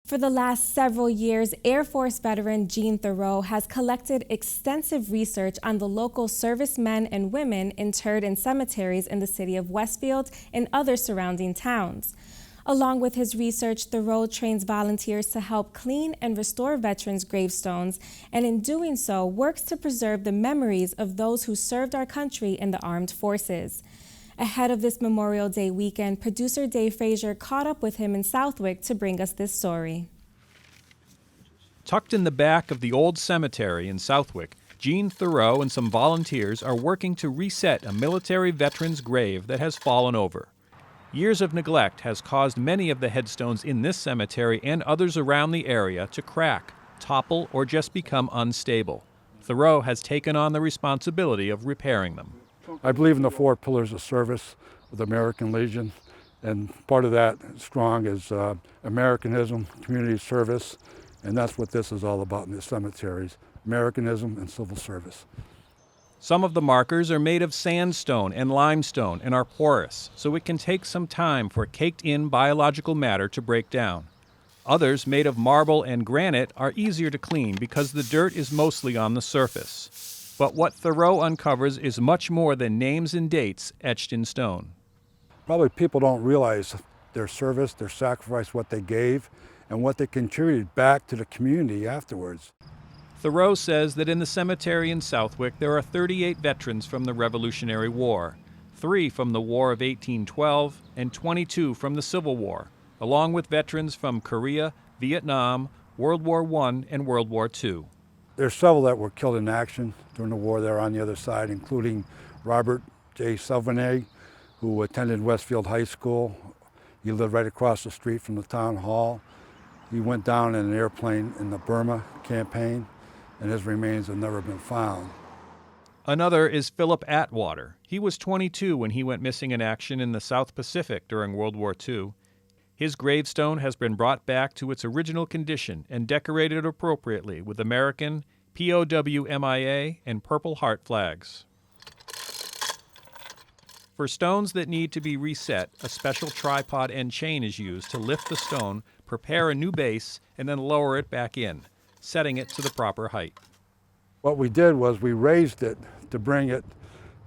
For the last several years, Air Force veteran Gene Theroux has collected extensive research on the local servicemen and women interred in cemeteries in the city of Westfield and other surrounding towns. Along with his research, Theroux trains volunteers to help clean and restore veterans' gravestones, and in doing so, works to preserve the memories of those who served our country in the armed forces. Ahead of this Memorial Day weekend, producer Dave Fraser caught up with him in Southwick to bring us this story. Tucked in the back of the old cemetery in Southwick, Gene Theroux and some volunteers are working to reset a military veteran's grave that has fallen over. Years of neglect has caused many of the headstones in this cemetery and others around the area to crack, topple, or just become unstable. Theroux has taken on the responsibility of repairing them. I believe in the 4 pillars of service of the American Legion, and part of that strong is Americanism, community service, and that's what this is all about in the cemeteries, Americanism and civil service. Some of the markers are made of sandstone and limestone and are porous, so it can take some time for caked-in biological matter to break down. Others, made of marble and granite, are easier to clean because the dirt is mostly on the surface. But what Theroux uncovers is much more than names and dates etched in stone. Probably people don't realize their service, their sacrifice, what they gave, and what they contributed back to the community afterwards. Theroux says that in the cemetery in Southwick there are 38 veterans from the Revolutionary War, 3 from the War of 1812, and 22 from the Civil War, along with veterans from Korea, Vietnam, World War I, and World War II. There's several that were killed in action during the war there on the other side, including Robert J. Southwick, who attended Westfield High School. He lived right across the street from the town hall. He went down in an airplane in the Burma campaign, and his remains have never been found. Another is Philip Atwater. He was 22 when he went missing in action in the South Pacific during World War II. His gravestone has been brought back to its original condition and decorated appropriately with American, POW MIA, and Purple Heart flags. For stones that need to be reset, a special tripod and chain is used to lift the stone, prepare a new base, and then lower it back in, setting it to the proper height. What we did was we raised it to bring it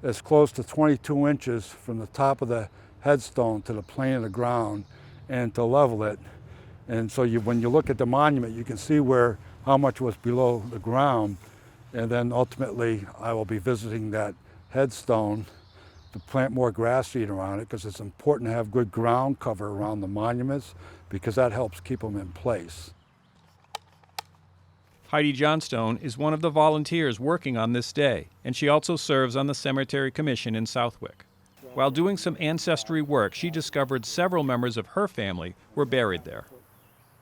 as close to 22 inches from the top of the headstone to the plane of the ground, and to level it. And so when you look at the monument, you can see how much was below the ground. And then ultimately, I will be visiting that headstone to plant more grass seed around it, because it's important to have good ground cover around the monuments, because that helps keep them in place. Heidi Johnstone is one of the volunteers working on this day, and she also serves on the Cemetery Commission in Southwick. While doing some ancestry work, she discovered several members of her family were buried there.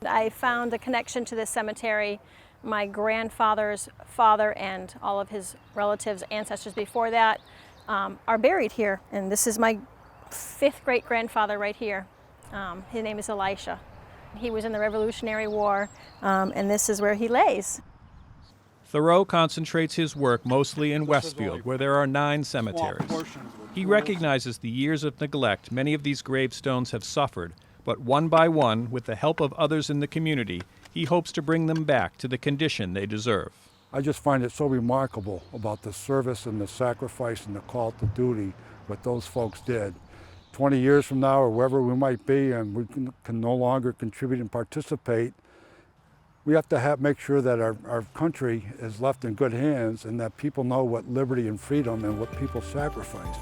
I found a connection to this cemetery. My grandfather's father and all of his relatives, ancestors before that, are buried here. And this is my 5th great-grandfather right here. His name is Elisha. He was in the Revolutionary War, and this is where he lays. Theroux concentrates his work mostly in Westfield, where there are 9 cemeteries. He recognizes the years of neglect many of these gravestones have suffered, but one by one, with the help of others in the community, he hopes to bring them back to the condition they deserve. I just find it so remarkable about the service and the sacrifice and the call to duty, what those folks did. 20 years from now, or wherever we might be, and we can no longer contribute and participate, we have to make sure that our country is left in good hands, and that people know what liberty and freedom and what people sacrificed.